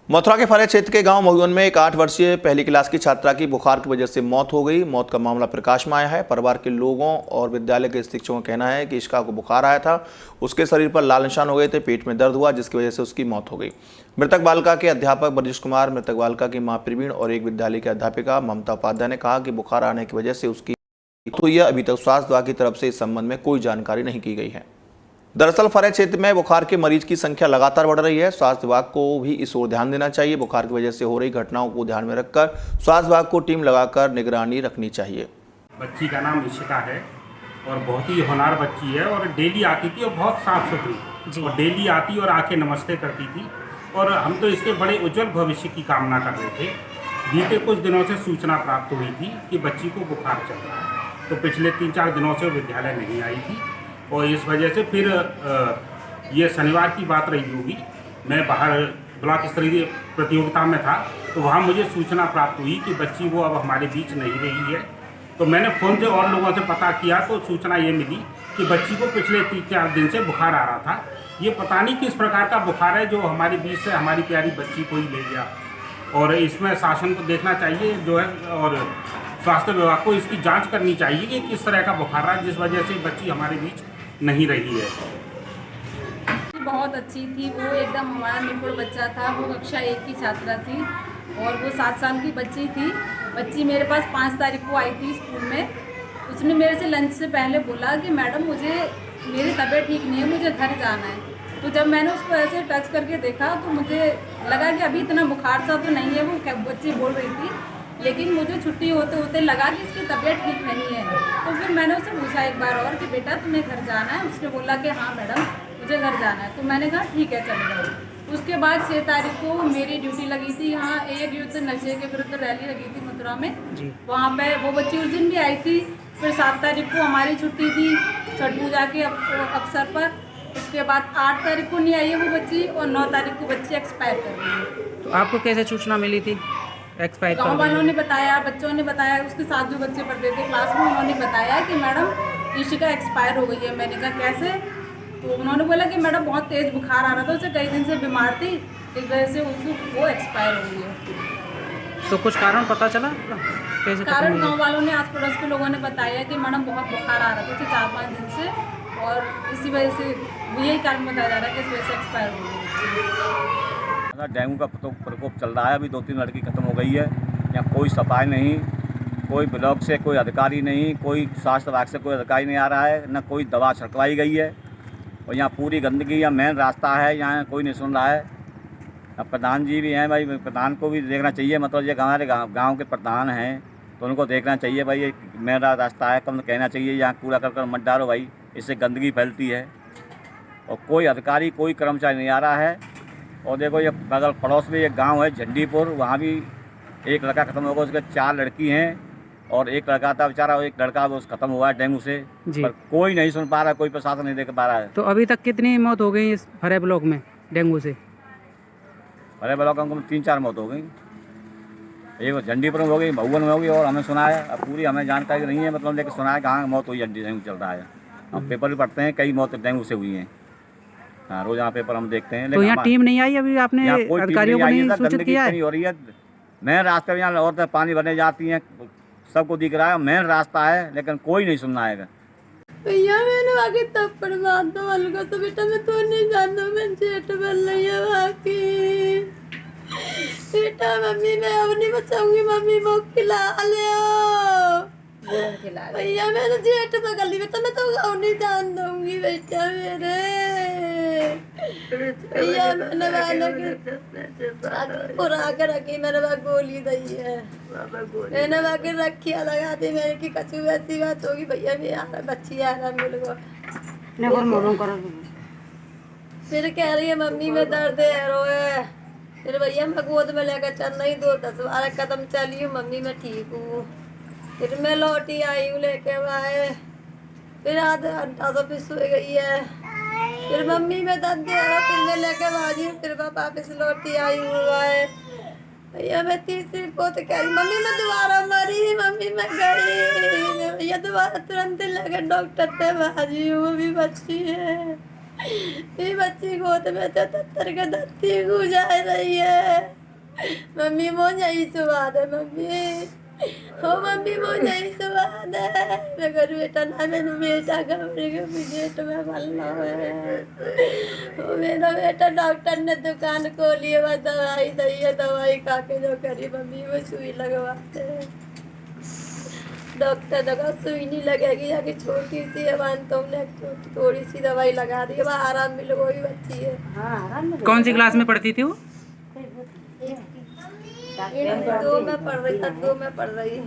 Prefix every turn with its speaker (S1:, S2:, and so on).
S1: मथुरा के फरेह क्षेत्र के गांव महुवन में एक 8 वर्षीय पहली क्लास की छात्रा की बुखार की वजह से मौत हो गई। मौत का मामला प्रकाश में आया है। परिवार के लोगों और विद्यालय के शिक्षकों का कहना है कि इशिका को बुखार आया था, उसके शरीर पर लाल निशान हो गए थे, पेट में दर्द हुआ जिसकी वजह से उसकी मौत हो गई। मृतक बालिका के अध्यापक ब्रजेश कुमार, मृतक बालिका की मां प्रवीण और एक विद्यालय की अध्यापिका ममता उपाध्याय ने कहा कि बुखार आने की वजह से उसकी मौत हुई है। अभी तक स्वास्थ्य विभाग की तरफ से इस संबंध में कोई जानकारी नहीं की गई है। दरअसल फरेह क्षेत्र में बुखार के मरीज की संख्या लगातार बढ़ रही है। स्वास्थ्य विभाग को भी इस ओर ध्यान देना चाहिए। बुखार की वजह से हो रही घटनाओं को ध्यान में रखकर स्वास्थ्य विभाग को टीम लगाकर निगरानी रखनी चाहिए।
S2: बच्ची का नाम इशिका है और बहुत ही होनहार बच्ची है और डेली आती थी और बहुत साफ सुथरी और डेली आती और आके नमस्ते करती थी और हम तो इसके बड़े उज्जवल भविष्य की कामना कर रहे थे। बीते कुछ दिनों से सूचना प्राप्त हुई थी कि बच्ची को बुखार चल रहा है, तो पिछले 3-4 दिनों से विद्यालय नहीं आई थी और इस वजह से फिर ये शनिवार की बात रही होगी, मैं बाहर ब्लॉक स्तरीय प्रतियोगिता में था तो वहाँ मुझे सूचना प्राप्त हुई कि बच्ची वो अब हमारे बीच नहीं रही है। तो मैंने फ़ोन से और लोगों से पता किया तो सूचना ये मिली कि बच्ची को पिछले 3-4 दिन से बुखार आ रहा था। ये पता नहीं किस प्रकार का बुखार है जो हमारे बीच से हमारी प्यारी बच्ची को ही ले गया और इसमें शासन को देखना चाहिए जो है और स्वास्थ्य विभाग को इसकी जांच करनी चाहिए कि किस तरह का बुखार रहा जिस वजह से बच्ची हमारे बीच नहीं रही है।
S3: बहुत अच्छी थी वो, एकदम हमारा निपुण बच्चा था। वो कक्षा 1 की छात्रा थी और वो 7 साल की बच्ची थी। बच्ची मेरे पास 5 तारीख को आई थी स्कूल में। उसने मेरे से लंच से पहले बोला कि मैडम मेरी तबीयत ठीक नहीं है, मुझे घर जाना है। तो जब मैंने उसको ऐसे टच करके देखा तो मुझे लगा कि अभी इतना बुखार सा तो नहीं है, वो बच्ची बोल रही थी, लेकिन मुझे छुट्टी होते होते लगा कि इसकी तबीयत ठीक नहीं है। तो फिर मैंने उससे पूछा एक बार और कि बेटा तुम्हें घर जाना है? उसने बोला कि हाँ मैडम मुझे घर जाना है। तो मैंने कहा ठीक है चले जाओ। उसके बाद 6 तारीख को मेरी ड्यूटी लगी थी, यहाँ एक युद्ध नशे के विरुद्ध रैली लगी थी मथुरा में, वहाँ पे वो बच्ची उस दिन भी आई थी। फिर 7 तारीख को हमारी छुट्टी थी छठ पूजा के अवसर पर। उसके बाद 8 तारीख को नहीं आई है वो बच्ची और 9 तारीख को बच्ची एक्सपायर कर गई है।
S4: तो आपको कैसे सूचना मिली थी एक्सपायर?
S3: गाँव वालों ने बताया, बच्चों ने बताया, उसके साथ जो बच्चे पढ़ते थे क्लास में उन्होंने बताया कि मैडम इशिका एक्सपायर हो गई है। मैंने कहा कैसे? तो उन्होंने बोला कि मैडम बहुत तेज़ बुखार आ रहा था, उसे कई दिन से बीमार थी, इस वजह से वो एक्सपायर हो गई है।
S4: तो कुछ कारण पता चला कैसे?
S3: कारण गांव वालों ने, आस पड़ोस के लोगों ने बताया कि मैडम बहुत बुखार आ रहा था उसे 4-5 दिन से और इसी वजह से यही कारण बताया जा रहा है कि इस वजह से एक्सपायर हो गई।
S5: डेंगू का प्रकोप चल रहा है, अभी 2-3 लड़की खत्म हो गई है। यहाँ कोई सफाई नहीं, कोई ब्लॉक से कोई अधिकारी नहीं, कोई स्वास्थ्य विभाग से कोई अधिकारी नहीं आ रहा है, न कोई दवा छिड़कवाई गई है और यहाँ पूरी गंदगी, यहाँ मेन रास्ता है, यहाँ कोई नहीं सुन रहा है। अब प्रधान जी भी हैं भाई, प्रधान को भी देखना चाहिए, मतलब ये हमारे गाँव के प्रधान हैं तो उनको देखना चाहिए भाई, ये मेन रास्ता है, कम कहना चाहिए यहाँ कूड़ा कर मत डालो भाई, इससे गंदगी फैलती है। और कोई अधिकारी कोई कर्मचारी नहीं आ रहा है। और देखो ये बगल पड़ोस में एक गांव है झंडीपुर, वहाँ भी एक लड़का ख़त्म हो गया, उसके 4 लड़की हैं और एक लड़का था बेचारा, एक लड़का उस खत्म हुआ है डेंगू से, पर कोई नहीं सुन पा रहा, कोई प्रशासन नहीं देख पा रहा है।
S4: तो अभी तक कितनी मौत हो गई इस फरेह ब्लॉक में डेंगू से?
S5: फरेह ब्लॉक में 3-4 मौत हो गई, एक झंडीपुर में हो गई, महुवन में हो गई और हमें सुना है, अब पूरी हमें जानकारी नहीं है, मतलब लेकिन सुना है कहाँ मौत हुई, डेंगू चल रहा है। हम पेपर भी पढ़ते हैं, कई मौत डेंगू से हुई हैं। हाँ, रोज यहाँ पेपर हम देखते हैं।
S4: तो यहाँ टीम नहीं आई अभी? आपने अधिकारियों को नहीं सूचित किया है?
S5: हो रही है मेन रास्ते में, यहाँ औरतें पानी भरने जाती हैं, सबको दिख रहा है मेन रास्ता है, लेकिन कोई नहीं सुनना है।
S6: भैया मैंने आगे थप्पड़ मार दो हल्का तो बेटा, मैं तो नहीं जानता, मैं जेठ बन रही है बाकी बेटा। मम्मी मैं अब नहीं बचाऊंगी, मम्मी वो खिला ले भैया, मैं तो जेठ पकड़ ली बेटा, मैं तो गाँव नहीं जान दूंगी बेटा मेरे भैया। मैंने वाला पुरा कर रखी, मैंने वहाँ गोली दी है, मैंने वहाँ के रखिया लगा दी, मैंने की कछु ऐसी बात होगी भैया भी आ रहा, बच्ची आ रहा मेरे को। फिर कह रही है मम्मी में दर्द है, रोए। फिर भैया मैं गोद में लेकर चल रही, 2-10 कदम चली हूँ, मम्मी मैं ठीक हूँ। फिर मैं लौटी आई हूँ लेके आए, फिर आधा घंटा से फिर सो गई है, फिर मम्मी में दर्द दे रहा, फिर मैं लेके भाजी हूँ, फिर मैं वापस लौटी आई हूँ आए भैया। मैं तीसरी पोत कह रही मम्मी मैं दोबारा मरी, मम्मी मैं गई भैया, दोबारा तुरंत लगे डॉक्टर पे भाजी हूँ, वो भी बच्ची है। ये बच्ची गोद में तो तत्तर के दत्ती गुजार रही है। मम्मी मुझे यही स्वाद है मम्मी, हो मम्मी मुझे यही स्वाद है। मैं करूँ बेटा ना मैंने बेटा का मेरे पेट में मलना है। वो मेरा बेटा डॉक्टर ने दुकान खोली है, बस दवाई दी है, दवाई खा के जो करी मम्मी वो सुई लगवाते हैं। डॉक्टर लगा सुई नहीं लगेगी, आगे छोटी सी है वन, तुमने थोड़ी सी दवाई लगा दी है, वह आराम मिल वही बच्ची है।
S4: कौन सी क्लास में पढ़ती थी वो?
S6: 2 में पढ़ रही।